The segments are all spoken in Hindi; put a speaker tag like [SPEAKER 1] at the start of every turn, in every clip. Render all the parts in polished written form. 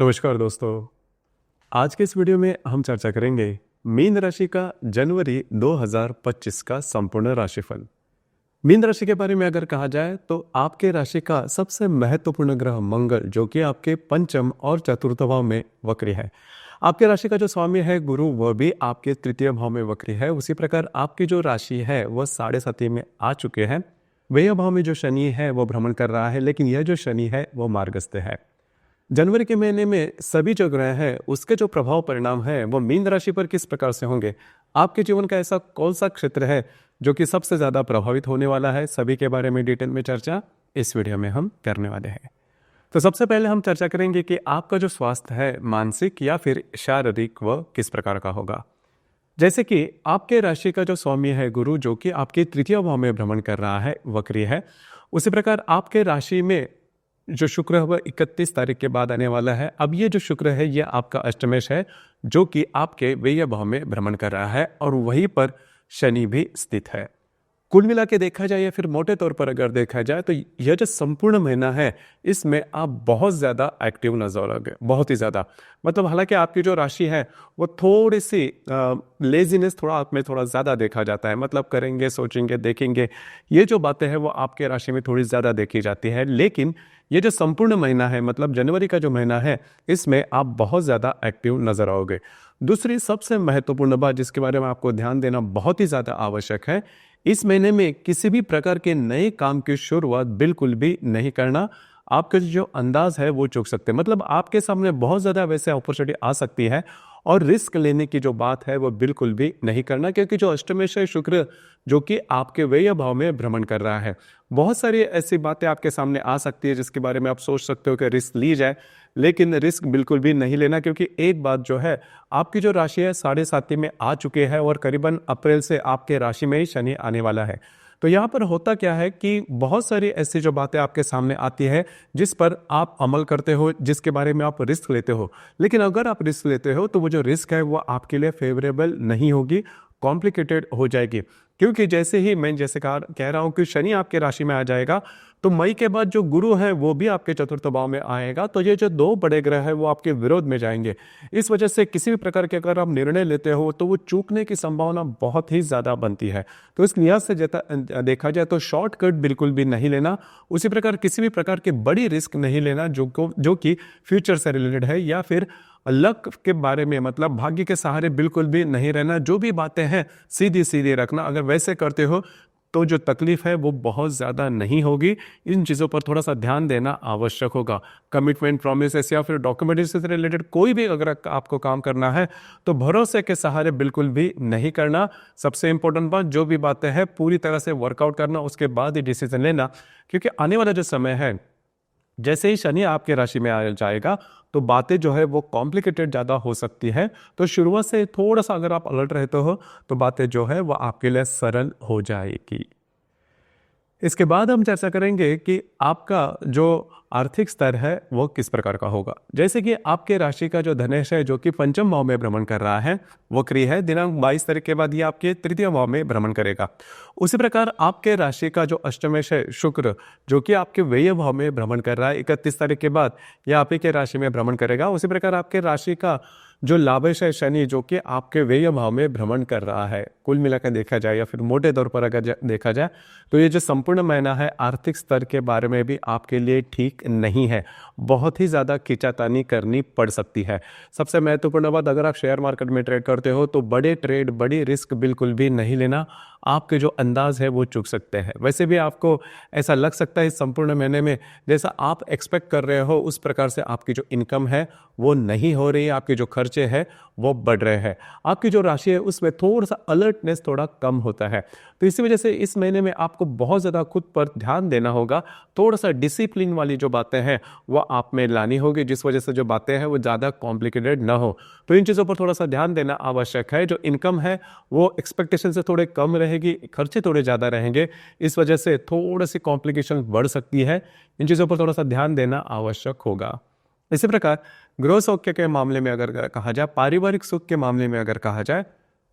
[SPEAKER 1] नमस्कार दोस्तों। आज के इस वीडियो में हम चर्चा करेंगे मीन राशि का जनवरी 2025 का संपूर्ण राशिफल। मीन राशि के बारे में अगर कहा जाए तो आपके राशि का सबसे महत्वपूर्ण ग्रह मंगल, जो कि आपके पंचम और चतुर्थ भाव में वक्री है। आपके राशि का जो स्वामी है गुरु, वह भी आपके तृतीय भाव में वक्री है। उसी प्रकार आपकी जो राशि है वह 7.5 में आ चुके हैं। व्यय भाव में जो शनि है वो भ्रमण कर रहा है, लेकिन यह जो शनि है वो मार्गस्थ है। जनवरी के महीने में सभी जो ग्रह हैं उसके जो प्रभाव परिणाम है वो मीन राशि पर किस प्रकार से होंगे, आपके जीवन का ऐसा कौन सा क्षेत्र है जो कि सबसे ज्यादा प्रभावित होने वाला है, सभी के बारे में डिटेल में चर्चा इस वीडियो में हम करने वाले हैं। तो सबसे पहले हम चर्चा करेंगे कि आपका जो स्वास्थ्य है मानसिक या फिर शारीरिक वह किस प्रकार का होगा। जैसे कि आपके राशि का जो स्वामी है गुरु, जो कि आपके तृतीय भाव में भ्रमण कर रहा है, वक्री है। उसी प्रकार आपके राशि में जो शुक्र है वह 31 तारीख के बाद आने वाला है। अब ये जो शुक्र है यह आपका अष्टमेश है, जो कि आपके व्यय भाव में भ्रमण कर रहा है और वहीं पर शनि भी स्थित है। कुल मिला के देखा जाए या फिर मोटे तौर पर अगर देखा जाए तो यह जो संपूर्ण महीना है इसमें आप बहुत ज़्यादा एक्टिव नजर आओगे, बहुत ही ज़्यादा। मतलब हालांकि आपकी जो राशि है वो थोड़ी सी लेजीनेस थोड़ा आप में थोड़ा ज़्यादा देखा जाता है। मतलब करेंगे, सोचेंगे, देखेंगे, ये जो बातें हैं वो आपके राशि में थोड़ी ज़्यादा देखी जाती है। लेकिन ये जो संपूर्ण महीना है, मतलब जनवरी का जो महीना है, इसमें आप बहुत ज़्यादा एक्टिव नजर आओगे। दूसरी सबसे महत्वपूर्ण बात जिसके बारे में आपको ध्यान देना बहुत ही ज़्यादा आवश्यक है, इस महीने में किसी भी प्रकार के नए काम की शुरुआत बिल्कुल भी नहीं करना। आपका जो अंदाज है वो चूक सकते हैं। मतलब आपके सामने बहुत ज़्यादा वैसे अपॉर्चुनिटी आ सकती है और रिस्क लेने की जो बात है वो बिल्कुल भी नहीं करना, क्योंकि जो अष्टमेश है शुक्र, जो कि आपके व्यय भाव में भ्रमण कर रहा है, बहुत सारी ऐसी बातें आपके सामने आ सकती है जिसके बारे में आप सोच सकते हो कि रिस्क ली जाए, लेकिन रिस्क बिल्कुल भी नहीं लेना। क्योंकि एक बात जो है, आपकी जो राशि है 7.5 में आ चुके हैं और करीबन अप्रैल से आपके राशि में ही शनि आने वाला है। तो यहाँ पर होता क्या है कि बहुत सारी ऐसी जो बातें आपके सामने आती है जिस पर आप अमल करते हो, जिसके बारे में आप रिस्क लेते हो। लेकिन अगर आप रिस्क लेते हो तो वो जो रिस्क है वो आपके लिए फेवरेबल नहीं होगी, कॉम्प्लिकेटेड हो जाएगी। क्योंकि जैसे ही मैं कह रहा हूं कि शनि आपके राशि में आ जाएगा, तो मई के बाद जो गुरु है वो भी आपके चतुर्थ भाव में आएगा। तो ये जो दो बड़े ग्रह है वो आपके विरोध में जाएंगे। इस वजह से किसी भी प्रकार के अगर आप निर्णय लेते हो तो वो चूकने की संभावना बहुत ही ज्यादा बनती है। तो इस लिहाज से देखा जाए तो शॉर्टकट बिल्कुल भी नहीं लेना। उसी प्रकार किसी भी प्रकार की बड़ी रिस्क नहीं लेना जो कि फ्यूचर से रिलेटेड है, या फिर लक के बारे में, मतलब भाग्य के सहारे बिल्कुल भी नहीं रहना। जो भी बातें हैं सीधी सीधी रखना। अगर वैसे करते हो तो जो तकलीफ है वो बहुत ज़्यादा नहीं होगी। इन चीज़ों पर थोड़ा सा ध्यान देना आवश्यक होगा। कमिटमेंट, प्रोमिस या फिर डॉक्यूमेंट्री से रिलेटेड कोई भी अगर आपको काम करना है तो भरोसे के सहारे बिल्कुल भी नहीं करना। सबसे इंपॉर्टेंट बात, जो भी बातें हैं पूरी तरह से वर्कआउट करना, उसके बाद ही डिसीजन लेना। क्योंकि आने वाला जो समय है, जैसे ही शनि आपके राशि में आ जाएगा तो बातें जो है वो कॉम्प्लिकेटेड ज़्यादा हो सकती है। तो शुरुआत से थोड़ा सा अगर आप अलर्ट रहते हो तो बातें जो है वो आपके लिए सरल हो जाएगी। इसके बाद हम चर्चा करेंगे कि आपका जो आर्थिक स्तर है वो किस प्रकार का होगा। जैसे कि आपके राशि का जो धनेश है, जो कि पंचम भाव में भ्रमण कर रहा है, वक्री है। दिनांक 22 तारीख के बाद ये आपके तृतीय भाव में भ्रमण करेगा। उसी प्रकार आपके राशि का जो अष्टमेश है शुक्र, जो कि आपके व्यय भाव में भ्रमण कर रहा है, 31 तारीख के बाद यह आप ही के राशि में भ्रमण करेगा। उसी प्रकार आपके राशि का जो लाभेश है शनि, जो कि आपके व्यय भाव में भ्रमण कर रहा है। कुल मिलाकर देखा जाए या फिर मोटे तौर पर अगर देखा जाए तो ये जो संपूर्ण महीना है आर्थिक स्तर के बारे में भी आपके लिए ठीक नहीं है। बहुत ही ज़्यादा खींचातानी करनी पड़ सकती है। सबसे महत्वपूर्ण बात, अगर आप शेयर मार्केट में ट्रेड करते हो तो बड़े ट्रेड, बड़ी रिस्क बिल्कुल भी नहीं लेना। आपके जो अंदाज है वो चूक सकते हैं। वैसे भी आपको ऐसा लग सकता है इस संपूर्ण महीने में जैसा आप एक्सपेक्ट कर रहे हो उस प्रकार से आपकी जो इनकम है वो नहीं हो रही है, आपके जो खर्चे हैं वो बढ़ रहे हैं। आपकी जो राशि है उसमें थोड़ा सा अलर्टनेस थोड़ा कम होता है। तो इसी वजह से इस महीने में आपको बहुत ज़्यादा खुद पर ध्यान देना होगा। थोड़ा सा डिसिप्लिन वाली जो बातें हैं वो आप में लानी होगी, जिस वजह से जो बातें हैं वो ज़्यादा कॉम्प्लिकेटेड ना हो। तो इन चीज़ों पर थोड़ा सा ध्यान देना आवश्यक है। जो इनकम है वो एक्सपेक्टेशन से थोड़े कम रहेगी, खर्चे थोड़े ज़्यादा रहेंगे, इस वजह से थोड़ी सी कॉम्प्लिकेशन बढ़ सकती है। इन चीज़ों पर थोड़ा सा ध्यान देना आवश्यक होगा। इसी प्रकार गृह सौख्य के मामले में अगर कहा जाए, पारिवारिक सुख के मामले में अगर कहा जाए,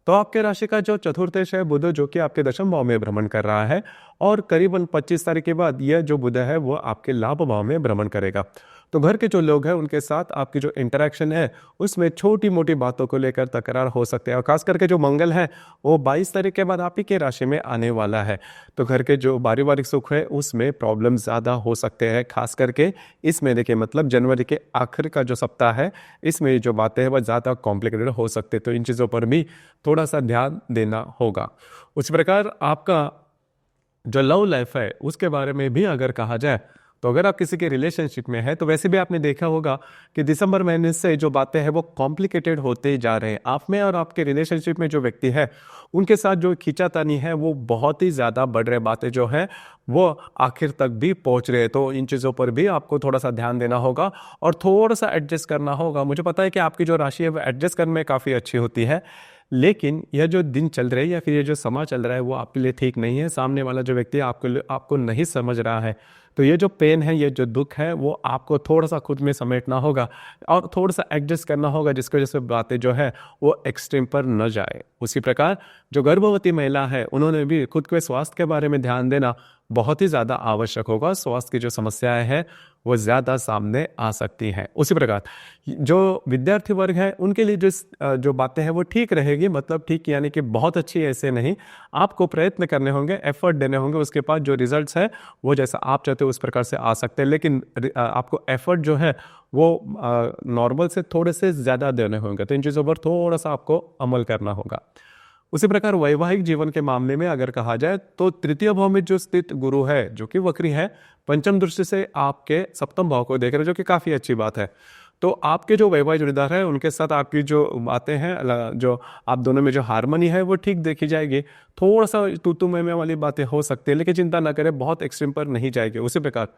[SPEAKER 1] तो आपके राशि का जो चतुर्थेश है बुध, जो कि आपके दशम भाव में भ्रमण कर रहा है और करीबन 25 तारीख के बाद यह जो बुध है वो आपके लाभ भाव में भ्रमण करेगा। तो घर के जो लोग हैं उनके साथ आपकी जो इंटरेक्शन है उसमें छोटी मोटी बातों को लेकर तकरार हो सकते हैं। और खास करके जो मंगल है वो 22 तारीख के बाद आप ही के राशि में आने वाला है, तो घर के जो पारिवारिक सुख है उसमें प्रॉब्लम ज़्यादा हो सकते हैं। खास करके इस महीने के मतलब जनवरी के आखिर का जो सप्ताह है इसमें जो बातें हैं वह ज़्यादा कॉम्प्लिकेटेड हो सकते हैं, तो इन चीज़ों पर भी थोड़ा सा ध्यान देना होगा। उस प्रकार आपका जो लव लाइफ है उसके बारे में भी अगर कहा जाए तो अगर आप किसी के रिलेशनशिप में है तो वैसे भी आपने देखा होगा कि दिसंबर महीने से जो बातें हैं वो कॉम्प्लिकेटेड होते जा रहे हैं। आप में और आपके रिलेशनशिप में जो व्यक्ति है उनके साथ जो खींचातानी है वो बहुत ही ज़्यादा बढ़ रहे, बातें जो है वो आखिर तक भी पहुंच रहे हैं। तो इन चीज़ों पर भी आपको थोड़ा सा ध्यान देना होगा और थोड़ा सा एडजस्ट करना होगा। मुझे पता है कि आपकी जो राशि है वो एडजस्ट करने में काफ़ी अच्छी होती है, लेकिन यह जो दिन चल रहा है या फिर ये जो समय चल रहा है वो आपके लिए ठीक नहीं है। सामने वाला जो व्यक्ति है आपको नहीं समझ रहा है, तो ये जो पेन है, ये जो दुख है वो आपको थोड़ा सा खुद में समेटना होगा और थोड़ा सा एडजस्ट करना होगा, जिसकी वजह से बातें जो है वो एक्सट्रीम पर न जाए। उसी प्रकार जो गर्भवती महिला है उन्होंने भी खुद के स्वास्थ्य के बारे में ध्यान देना बहुत ही ज़्यादा आवश्यक होगा। स्वास्थ्य की जो समस्याएं हैं वो ज़्यादा सामने आ सकती हैं। उसी प्रकार जो विद्यार्थी वर्ग है उनके लिए जो बातें हैं वो ठीक रहेगी, मतलब ठीक यानी कि बहुत अच्छी ऐसे नहीं, आपको प्रयत्न करने होंगे, एफर्ट देने होंगे, उसके बाद जो रिजल्ट्स है वो जैसा आप चाहते हो उस प्रकार से आ सकते हैं। लेकिन आपको एफर्ट जो है वो नॉर्मल से थोड़े से ज़्यादा देने होंगे, तो इन चीज़ों पर थोड़ा सा आपको अमल करना होगा। उसी प्रकार वैवाहिक जीवन के मामले में अगर कहा जाए तो तृतीय भाव में जो स्थित गुरु है जो कि वक्री है, पंचम दृष्टि से आपके सप्तम भाव को देख रहे हैं, जो कि काफ़ी अच्छी बात है। तो आपके जो वैवाहिक जोड़ीदार है उनके साथ आपकी जो बातें हैं, जो आप दोनों में जो हारमोनी है वो ठीक देखी जाएगी। थोड़ा सा तू मैं वाली बातें हो सकती है, लेकिन चिंता ना करें, बहुत एक्सट्रीम पर नहीं जाएगी। उसी प्रकार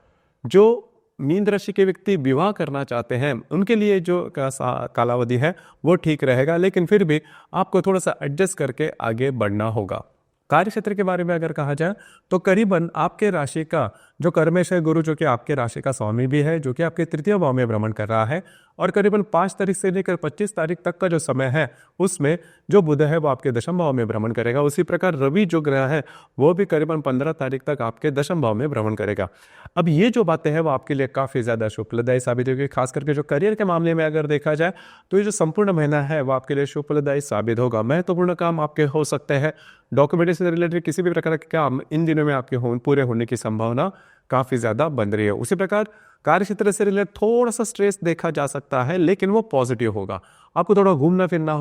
[SPEAKER 1] जो मीन राशि के व्यक्ति विवाह करना चाहते हैं उनके लिए जो कालावधि है वो ठीक रहेगा, लेकिन फिर भी आपको थोड़ा सा एडजस्ट करके आगे बढ़ना होगा। कार्य क्षेत्र के बारे में अगर कहा जाए तो करीबन आपके राशि का जो कर्मेश है गुरु, जो कि आपके राशि का स्वामी भी है, जो कि आपके तृतीय भाव में भ्रमण कर रहा है, और करीबन 5 तारीख से लेकर 25 तारीख तक का जो समय है उसमें जो बुध है वो आपके दशम भाव में भ्रमण करेगा। उसी प्रकार रवि जो ग्रह है वो भी करीबन 15 तारीख तक आपके दशम भाव में भ्रमण करेगा। अब ये जो बातें हैं वो आपके लिए काफ़ी ज़्यादा शुभप्रदायी साबित होगी। खास करके जो करियर के मामले में अगर देखा जाए तो ये जो संपूर्ण महीना है वो आपके लिए शुभप्रदायी साबित होगा। महत्वपूर्ण काम आपके हो सकते हैं, डॉक्यूमेंटेशन से रिलेटेड किसी भी प्रकार के काम इन दिनों में आपके पूरे होने की संभावना काफ़ी ज़्यादा बन रही है। उसी प्रकार कार्य क्षेत्र से रिलेटेड थोड़ा सा स्ट्रेस देखा जा सकता है, लेकिन वो पॉजिटिव होगा। आपको थोड़ा घूमना फिरना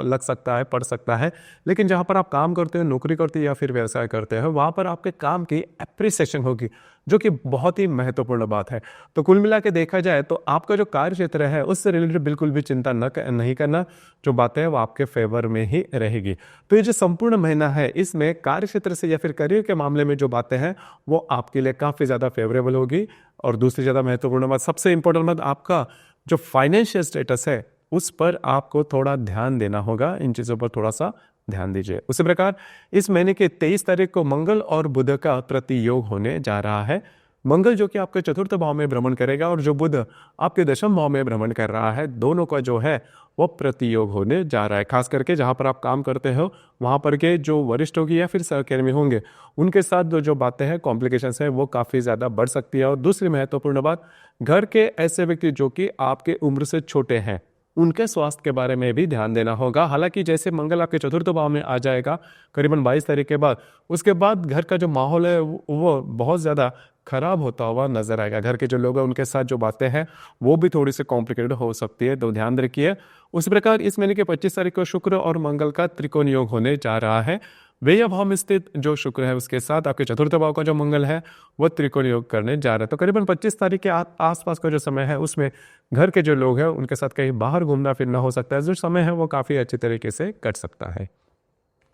[SPEAKER 1] लग सकता है, पड़ सकता है, लेकिन जहाँ पर आप काम करते हो, नौकरी करते हो या फिर व्यवसाय करते हो, वहाँ पर आपके काम की एप्रिसिएशन होगी, जो कि बहुत ही महत्वपूर्ण बात है। तो कुल मिला के देखा जाए तो आपका जो कार्य क्षेत्र है उससे रिलेटेड बिल्कुल भी चिंता नहीं करना, जो बातें हैं वो आपके फेवर में ही रहेगी। तो ये जो संपूर्ण महीना है इसमें कार्य क्षेत्र से या फिर करियर के मामले में जो बातें हैं वो आपके लिए काफ़ी ज़्यादा फेवरेबल होगी। और दूसरी ज़्यादा महत्वपूर्ण बात, सबसे इंपॉर्टेंट बात, आपका जो फाइनेंशियल स्टेटस है उस पर आपको थोड़ा ध्यान देना होगा। इन चीज़ों पर थोड़ा सा ध्यान दीजिए। उसी प्रकार इस महीने के 23 तारीख को मंगल और बुध का प्रतियोग होने जा रहा है। मंगल जो कि आपके चतुर्थ भाव में भ्रमण करेगा और जो बुध आपके दशम भाव में भ्रमण कर रहा है, दोनों का जो है वो प्रतियोग होने जा रहा है। खास करके जहाँ पर आप काम करते हो वहाँ पर के जो वरिष्ठ होगी या फिर सहकर्मी होंगे उनके साथ जो बातें हैं, कॉम्प्लिकेशंस हैं, वो काफ़ी ज़्यादा बढ़ सकती है। और दूसरी महत्वपूर्ण बात, घर के ऐसे व्यक्ति जो कि आपके उम्र से छोटे हैं उनके स्वास्थ्य के बारे में भी ध्यान देना होगा। हालांकि जैसे मंगल आपके चतुर्थ भाव में आ जाएगा करीबन 22 तारीख के बाद, उसके बाद घर का जो माहौल है वो बहुत ज़्यादा खराब होता हुआ नजर आएगा। घर के जो लोग हैं उनके साथ जो बातें हैं वो भी थोड़ी सी कॉम्प्लिकेटेड हो सकती है, तो ध्यान रखिए। उसी प्रकार इस महीने के 25 तारीख को शुक्र और मंगल का त्रिकोण योग होने जा रहा है। व्यय भाव में स्थित जो शुक्र है उसके साथ आपके चतुर्थ भाव का जो मंगल है वो त्रिकोण योग करने जा रहा है। तो करीबन 25 तारीख के आसपास का जो समय है उसमें घर के जो लोग हैं उनके साथ कहीं बाहर घूमना फिरना हो सकता है। जो समय है वो काफ़ी अच्छे तरीके से कट सकता है।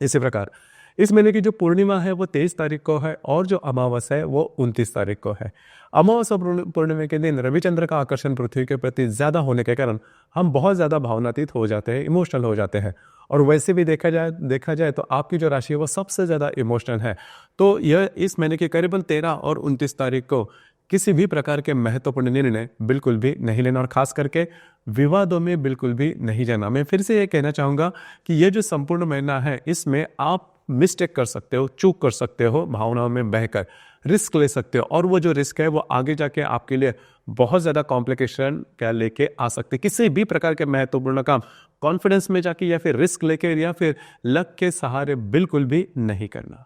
[SPEAKER 1] इसी प्रकार इस महीने की जो पूर्णिमा है वो 23 तारीख को है और जो अमावस्या है वो 29 तारीख को है। अमावस्या पूर्णिमा के दिन रविचंद्र का आकर्षण पृथ्वी के प्रति ज़्यादा होने के कारण हम बहुत ज़्यादा भावनातीत हो जाते हैं, इमोशनल हो जाते हैं। और वैसे भी देखा जाए तो आपकी जो राशि है वो सबसे ज़्यादा इमोशनल है। तो यह इस महीने के करीबन 13 और 29 तारीख को किसी भी प्रकार के महत्वपूर्ण निर्णय बिल्कुल भी नहीं लेना और खास करके विवादों में बिल्कुल भी नहीं जाना। मैं फिर से ये कहना चाहूँगा कि ये जो संपूर्ण महीना है इसमें आप मिस्टेक कर सकते हो, चूक कर सकते हो भावनाओं में बहकर। रिस्क ले सकते हो, और वो जो रिस्क है वो आगे जाके आपके लिए बहुत ज़्यादा कॉम्प्लिकेशन क्या लेके आ सकते। किसी भी प्रकार के महत्वपूर्ण काम कॉन्फिडेंस में जाके या फिर रिस्क लेके या फिर लक के सहारे बिल्कुल भी नहीं करना।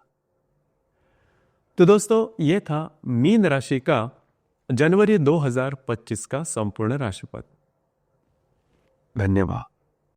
[SPEAKER 1] तो दोस्तों, ये था मीन राशि का जनवरी 2025 का संपूर्ण राशिफल। धन्यवाद।